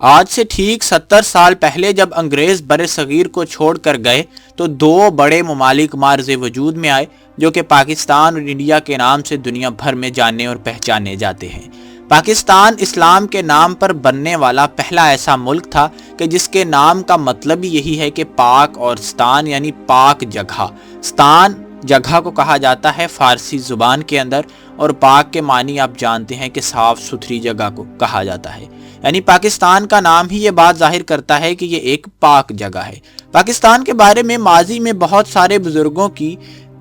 آج سے ٹھیک 70 سال پہلے جب انگریز بر صغیر کو چھوڑ کر گئے تو دو بڑے ممالک معرض وجود میں آئے جو کہ پاکستان اور انڈیا کے نام سے دنیا بھر میں جانے اور پہچانے جاتے ہیں۔ پاکستان اسلام کے نام پر بننے والا پہلا ایسا ملک تھا کہ جس کے نام کا مطلب ہی یہی ہے کہ پاک، اور ستان یعنی پاک جگہ۔ ستان جگہ کو کہا جاتا ہے فارسی زبان کے اندر، اور پاک کے معنی آپ جانتے ہیں کہ صاف ستھری جگہ کو کہا جاتا ہے، یعنی پاکستان کا نام ہی یہ بات ظاہر کرتا ہے کہ یہ ایک پاک جگہ ہے۔ پاکستان کے بارے میں ماضی میں بہت سارے بزرگوں کی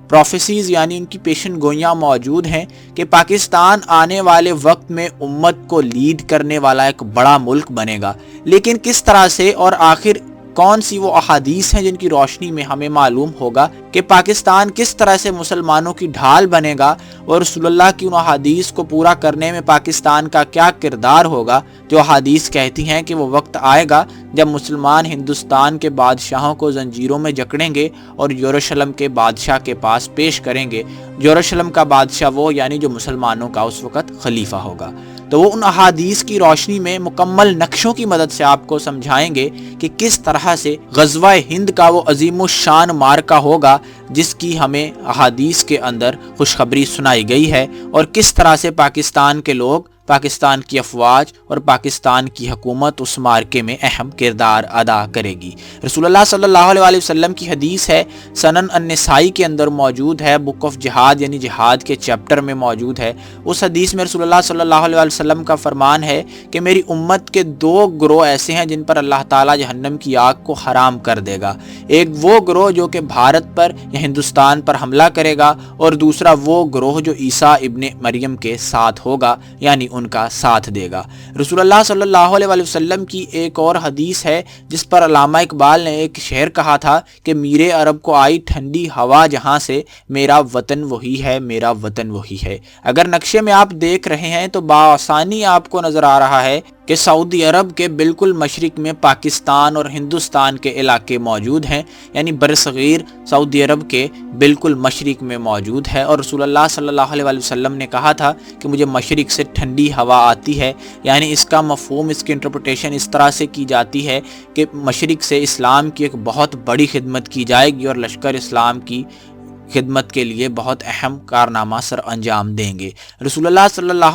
پروفیسیز یعنی ان کی پیشن گوئیاں موجود ہیں کہ پاکستان آنے والے وقت میں امت کو لیڈ کرنے والا ایک بڑا ملک بنے گا، لیکن کس طرح سے اور آخر کون سی وہ احادیث ہیں جن کی روشنی میں ہمیں معلوم ہوگا کہ پاکستان کس طرح سے مسلمانوں کی ڈھال بنے گا، اور رسول اللہ کی ان احادیث کو پورا کرنے میں پاکستان کا کیا کردار ہوگا، جو احادیث کہتی ہیں کہ وہ وقت آئے گا جب مسلمان ہندوستان کے بادشاہوں کو زنجیروں میں جکڑیں گے اور یروشلم کے بادشاہ کے پاس پیش کریں گے۔ یروشلم کا بادشاہ وہ یعنی جو مسلمانوں کا اس وقت خلیفہ ہوگا۔ تو وہ ان احادیث کی روشنی میں مکمل نقشوں کی مدد سے آپ کو سمجھائیں گے کہ کس طرح سے غزوہ ہند کا وہ عظیم الشان معرکہ ہوگا جس کی ہمیں احادیث کے اندر خوشخبری سنائی گئی ہے، اور کس طرح سے پاکستان کے لوگ، پاکستان کی افواج اور پاکستان کی حکومت اس معرکے میں اہم کردار ادا کرے گی۔ رسول اللہ صلی اللہ علیہ وسلم کی حدیث ہے، سنن النسائی کے اندر موجود ہے، بک آف جہاد یعنی جہاد کے چیپٹر میں موجود ہے۔ اس حدیث میں رسول اللہ صلی اللہ علیہ وسلم کا فرمان ہے کہ میری امت کے دو گروہ ایسے ہیں جن پر اللہ تعالیٰ جہنم کی آگ کو حرام کر دے گا۔ ایک وہ گروہ جو کہ بھارت پر یا ہندوستان پر حملہ کرے گا، اور دوسرا وہ گروہ جو عیسیٰ ابن مریم کے ساتھ ہوگا یعنی ان کا ساتھ دے گا۔ رسول اللہ صلی اللہ علیہ وسلم کی ایک اور حدیث ہے جس پر علامہ اقبال نے ایک شعر کہا تھا کہ میرے عرب کو آئی ٹھنڈی ہوا جہاں سے، میرا وطن وہی ہے، میرا وطن وہی ہے۔ اگر نقشے میں آپ دیکھ رہے ہیں تو بآسانی آپ کو نظر آ رہا ہے کہ سعودی عرب کے بالکل مشرق میں پاکستان اور ہندوستان کے علاقے موجود ہیں، یعنی برصغیر سعودی عرب کے بالکل مشرق میں موجود ہے، اور رسول اللہ صلی اللہ علیہ وسلم نے کہا تھا کہ مجھے مشرق سے ٹھنڈی ہوا آتی ہے، یعنی اس کا مفہوم، اس کی انٹرپریٹیشن اس طرح سے کی جاتی ہے کہ مشرق سے اسلام کی ایک بہت بڑی خدمت کی جائے گی، اور لشکر اسلام کی خدمت کے لیے بہت اہم کارنامہ سر انجام دیں گے۔ رسول اللہ صلی اللہ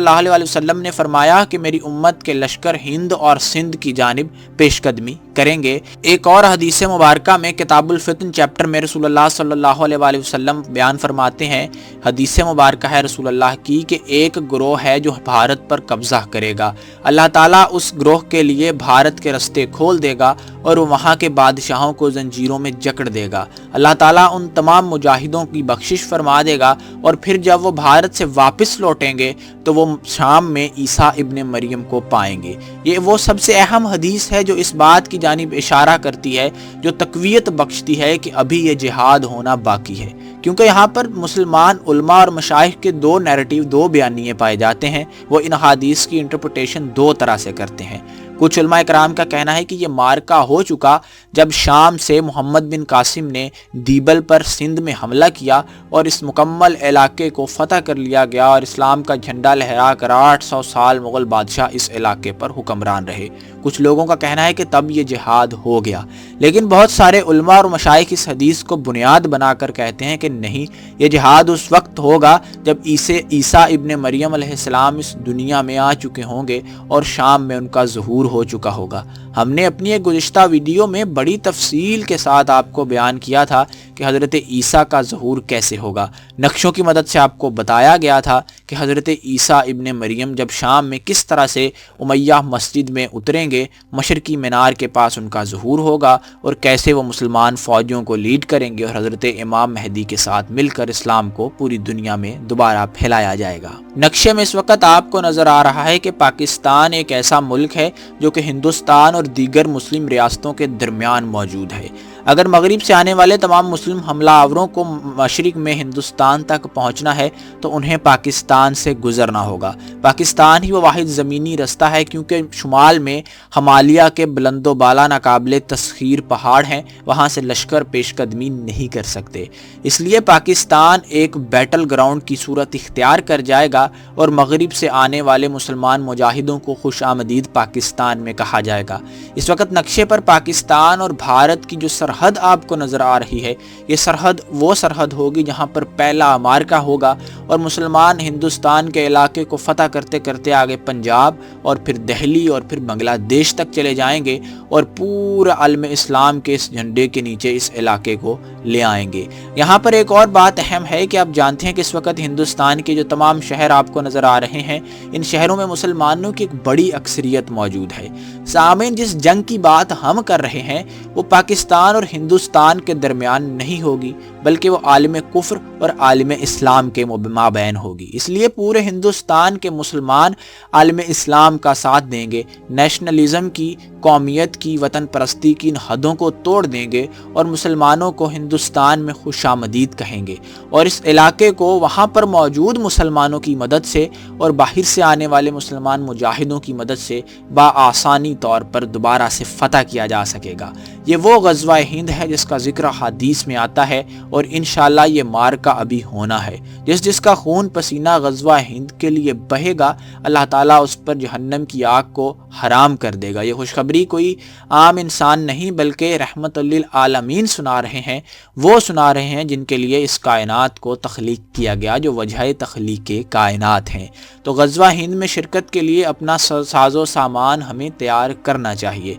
علیہ وسلم نے فرمایا کہ میری امت کے لشکر ہند اور سندھ کی جانب پیش قدمی کریں گے۔ ایک اور حدیث مبارکہ میں کتاب الفتن چیپٹر میں رسول اللہ صلی اللہ علیہ وسلم بیان فرماتے ہیں، حدیث مبارکہ ہے رسول اللہ کی کہ ایک گروہ ہے جو بھارت پر قبضہ کرے گا، اللہ تعالیٰ اس گروہ کے لیے بھارت کے رستے کھول دے گا اور وہ وہاں کے بادشاہوں کو زنجیروں میں جکڑ دے گا۔ اللہ تعالیٰ ان تمام مجاہدوں کی بخشش فرما دے گا، اور پھر جب وہ بھارت سے واپس لوٹیں گے تو وہ شام میں عیسیٰ ابن مریم کو پائیں گے۔ یہ وہ سب سے اہم حدیث ہے جو اس بات کی جانب اشارہ کرتی ہے، جو تقویت بخشتی ہے کہ ابھی یہ جہاد ہونا باقی ہے، کیونکہ یہاں پر مسلمان علماء اور مشائخ کے دو نیریٹیو، دو بیانیے پائے جاتے ہیں، وہ ان حدیث کی انٹرپریٹیشن دو طرح سے کرتے ہیں۔ کچھ علماء کرام کا کہنا ہے کہ یہ معرکہ ہو چکا جب شام سے محمد بن قاسم نے دیبل پر سندھ میں حملہ کیا اور اس مکمل علاقے کو فتح کر لیا گیا، اور اسلام کا جھنڈا لہرا کر 800 سال مغل بادشاہ اس علاقے پر حکمران رہے۔ کچھ لوگوں کا کہنا ہے کہ تب یہ جہاد ہو گیا، لیکن بہت سارے علماء اور مشائخ اس حدیث کو بنیاد بنا کر کہتے ہیں کہ نہیں، یہ جہاد اس وقت ہوگا جب عیسیٰ ابن مریم علیہ السلام اس دنیا میں آ چکے ہوں گے اور شام میں ان کا ظہور ہو چکا ہوگا۔ ہم نے اپنی ایک گزشتہ ویڈیو میں بڑی تفصیل کے ساتھ آپ کو بیان کیا تھا کہ حضرت عیسیٰ کا ظہور کیسے ہوگا۔ نقشوں کی مدد سے آپ کو بتایا گیا تھا کہ حضرت عیسیٰ ابن مریم جب شام میں کس طرح سے امیہ مسجد میں اتریں گے، مشرقی مینار کے پاس ان کا ظہور ہوگا، اور کیسے وہ مسلمان فوجوں کو لیڈ کریں گے، اور حضرت امام مہدی کے ساتھ مل کر اسلام کو پوری دنیا میں دوبارہ پھیلایا جائے گا۔ نقشے میں اس وقت آپ کو نظر آ رہا ہے کہ پاکستان ایک ایسا ملک ہے جو کہ ہندوستان اور دیگر مسلم ریاستوں کے درمیان موجود ہے۔ اگر مغرب سے آنے والے تمام مسلم حملہ آوروں کو مشرق میں ہندوستان تک پہنچنا ہے تو انہیں پاکستان سے گزرنا ہوگا۔ پاکستان ہی وہ واحد زمینی رستہ ہے، کیونکہ شمال میں ہمالیہ کے بلند و بالا ناقابل تسخیر پہاڑ ہیں، وہاں سے لشکر پیش قدمی نہیں کر سکتے۔ اس لیے پاکستان ایک بیٹل گراؤنڈ کی صورت اختیار کر جائے گا اور مغرب سے آنے والے مسلمان مجاہدوں کو خوش آمدید پاکستان میں کہا جائے گا۔ اس وقت نقشے پر پاکستان اور بھارت کی جو سرحد آپ کو نظر آ رہی ہے، یہ سرحد وہ سرحد ہوگی جہاں پر پہلا معرکہ ہوگا اور مسلمان ہندوستان کے علاقے کو فتح کرتے کرتے آگے پنجاب اور پھر دہلی اور پھر بنگلہ دیش تک چلے جائیں گے اور پورا عالم اسلام کے اس جھنڈے کے نیچے اس علاقے کو لے آئیں گے۔ یہاں پر ایک اور بات اہم ہے کہ آپ جانتے ہیں کہ اس وقت ہندوستان کے جو تمام شہر آپ کو نظر آ رہے ہیں، ان شہروں میں مسلمانوں کی ایک بڑی اکثریت موجود ہے۔ سامعین، جس جنگ کی بات ہم کر رہے ہیں وہ پاکستان اور ہندوستان کے درمیان نہیں ہوگی، بلکہ وہ عالم کفر اور عالم اسلام کے مابین ہوگی۔ اس لیے پورے ہندوستان کے مسلمان عالم اسلام کا ساتھ دیں گے، نیشنلزم کی، قومیت کی، وطن پرستی کی ان حدوں کو توڑ دیں گے اور مسلمانوں کو ہندوستان میں خوش آمدید کہیں گے، اور اس علاقے کو وہاں پر موجود مسلمانوں کی مدد سے اور باہر سے آنے والے مسلمان مجاہدوں کی مدد سے بآسانی طور پر دوبارہ سے فتح کیا جا سکے گا۔ یہ وہ غزوہ ہند ہے جس کا ذکر حدیث میں آتا ہے، اور انشاءاللہ یہ معرکہ ابھی ہونا ہے۔ جس کا خون پسینہ غزوہ ہند کے لیے بہے گا، اللہ تعالیٰ اس پر جہنم کی آگ کو حرام کر دے گا۔ یہ خوشخبری کوئی عام انسان نہیں بلکہ رحمت للعالمین سنا رہے ہیں، وہ سنا رہے ہیں جن کے لیے اس کائنات کو تخلیق کیا گیا، جو وجہ تخلیق کائنات ہیں۔ تو غزوہ ہند میں شرکت کے لیے اپنا ساز و سامان ہمیں تیار کرنا چاہیے،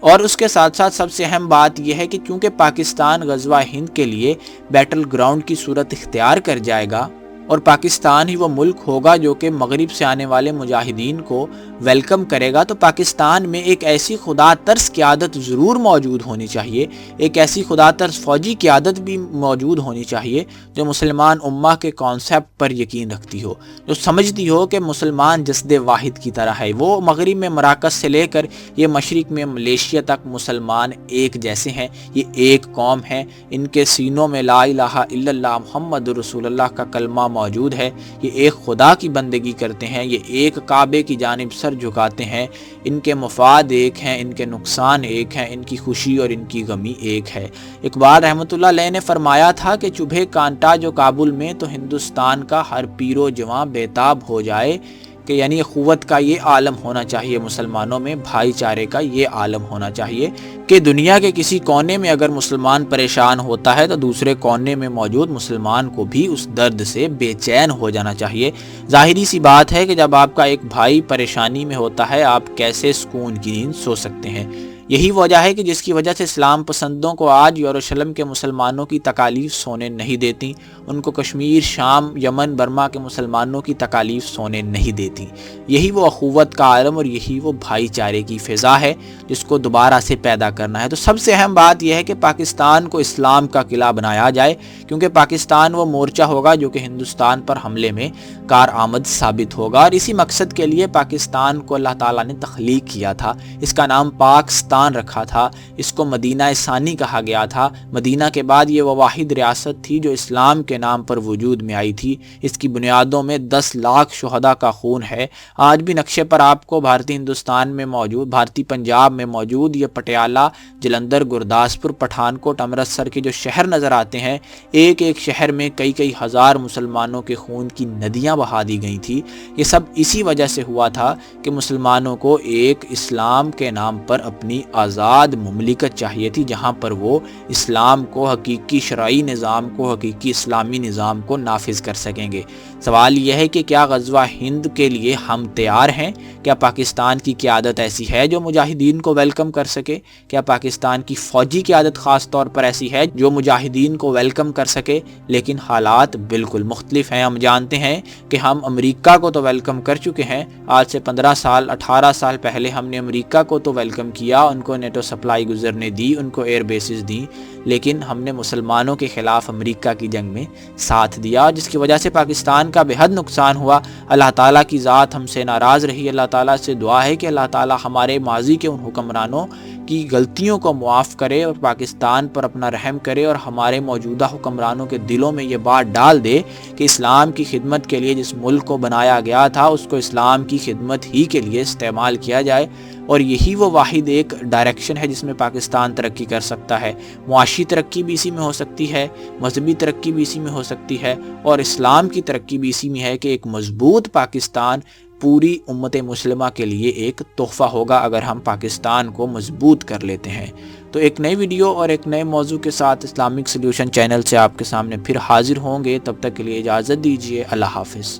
اور اس کے ساتھ ساتھ سب سے اہم بات یہ ہے کہ چونکہ پاکستان غزوہ ہند کے لیے بیٹل گراؤنڈ کی صورت اختیار کر جائے گا، اور پاکستان ہی وہ ملک ہوگا جو کہ مغرب سے آنے والے مجاہدین کو ویلکم کرے گا، تو پاکستان میں ایک ایسی خدا ترس قیادت ضرور موجود ہونی چاہیے، ایک ایسی خدا ترس فوجی قیادت بھی موجود ہونی چاہیے جو مسلمان امہ کے کانسیپٹ پر یقین رکھتی ہو، جو سمجھتی ہو کہ مسلمان جسد واحد کی طرح ہے۔ وہ مغرب میں مراکز سے لے کر یہ مشرق میں ملیشیا تک مسلمان ایک جیسے ہیں، یہ ایک قوم ہے، ان کے سینوں میں لا الہ الا اللہ محمد رسول اللہ کا کلمہ موجود ہے، یہ ایک خدا کی بندگی کرتے ہیں، یہ ایک کعبے کی جانب سر جھکاتے ہیں، ان کے مفاد ایک ہیں، ان کے نقصان ایک ہیں، ان کی خوشی اور ان کی غمی ایک ہے۔ اقبال رحمۃ اللہ علیہ نے فرمایا تھا کہ چبھے کانٹا جو کابل میں تو ہندوستان کا ہر پیر و جواں بےتاب ہو جائے، کہ یعنی اخوت کا یہ عالم ہونا چاہیے، مسلمانوں میں بھائی چارے کا یہ عالم ہونا چاہیے کہ دنیا کے کسی کونے میں اگر مسلمان پریشان ہوتا ہے تو دوسرے کونے میں موجود مسلمان کو بھی اس درد سے بے چین ہو جانا چاہیے۔ ظاہری سی بات ہے کہ جب آپ کا ایک بھائی پریشانی میں ہوتا ہے، آپ کیسے سکون کی نیند سو سکتے ہیں؟ یہی وجہ ہے کہ جس کی وجہ سے اسلام پسندوں کو آج یروشلم کے مسلمانوں کی تکالیف سونے نہیں دیتی، ان کو کشمیر، شام، یمن، برما کے مسلمانوں کی تکالیف سونے نہیں دیتی۔ یہی وہ اخوت کا عالم اور یہی وہ بھائی چارے کی فضا ہے جس کو دوبارہ سے پیدا کرنا ہے۔ تو سب سے اہم بات یہ ہے کہ پاکستان کو اسلام کا قلعہ بنایا جائے، کیونکہ پاکستان وہ مورچہ ہوگا جو کہ ہندوستان پر حملے میں کارآمد ثابت ہوگا، اور اسی مقصد کے لیے پاکستان کو اللہ تعالیٰ نے تخلیق کیا تھا۔ اس کا نام پاکستان رکھا تھا، اس کو مدینہ ثانی کہا گیا تھا۔ مدینہ کے بعد یہ وہ واحد ریاست تھی جو اسلام کے نام پر وجود میں آئی تھی۔ اس کی بنیادوں میں 10 لاکھ شہداء کا خون ہے۔ آج بھی نقشے پر آپ کو بھارتی ہندوستان میں موجود، بھارتی پنجاب میں موجود یہ پٹیالہ، جلندھر، گرداسپور، پٹھانکوٹ، امرتسر کے جو شہر نظر آتے ہیں، ایک ایک شہر میں کئی کئی ہزار مسلمانوں کے خون کی ندیاں بہا دی گئی تھی۔ یہ سب اسی وجہ سے ہوا تھا کہ مسلمانوں کو ایک اسلام کے نام پر اپنی آزاد مملکت چاہیے تھی، جہاں پر وہ اسلام کو، حقیقی شرعی نظام کو، حقیقی اسلامی نظام کو نافذ کر سکیں گے۔ سوال یہ ہے کہ کیا غزوہ ہند کے لیے ہم تیار ہیں؟ کیا پاکستان کی قیادت ایسی ہے جو مجاہدین کو ویلکم کر سکے؟ کیا پاکستان کی فوجی قیادت خاص طور پر ایسی ہے جو مجاہدین کو ویلکم کر سکے؟ لیکن حالات بالکل مختلف ہیں۔ ہم جانتے ہیں کہ ہم امریکہ کو تو ویلکم کر چکے ہیں، آج سے 15 سال 18 سال پہلے ہم نے امریکہ کو تو ویلکم کیا، ان کو نیٹو سپلائی گزرنے دی، ان کو ایئر بیسز دی، لیکن ہم نے مسلمانوں کے خلاف امریکہ کی جنگ میں ساتھ دیا، جس کی وجہ سے پاکستان کا بے حد نقصان ہوا۔ اللہ تعالیٰ کی ذات ہم سے ناراض رہی۔ اللہ تعالیٰ سے دعا ہے کہ اللہ تعالیٰ ہمارے ماضی کے ان حکمرانوں کی غلطیوں کو معاف کرے اور پاکستان پر اپنا رحم کرے اور ہمارے موجودہ حکمرانوں کے دلوں میں یہ بات ڈال دے کہ اسلام کی خدمت کے لیے جس ملک کو بنایا گیا تھا اس کو اسلام کی خدمت ہی کے لیے استعمال کیا جائے، اور یہی وہ واحد ایک ڈائریکشن ہے جس میں پاکستان ترقی کر سکتا ہے۔ معاشی ترقی بھی اسی میں ہو سکتی ہے، مذہبی ترقی بھی اسی میں ہو سکتی ہے، اور اسلام کی ترقی بھی اسی میں ہے کہ ایک مضبوط پاکستان پوری امت مسلمہ کے لیے ایک تحفہ ہوگا اگر ہم پاکستان کو مضبوط کر لیتے ہیں۔ تو ایک نئی ویڈیو اور ایک نئے موضوع کے ساتھ اسلامک سلیوشن چینل سے آپ کے سامنے پھر حاضر ہوں گے، تب تک کے لیے اجازت دیجیے، اللہ حافظ۔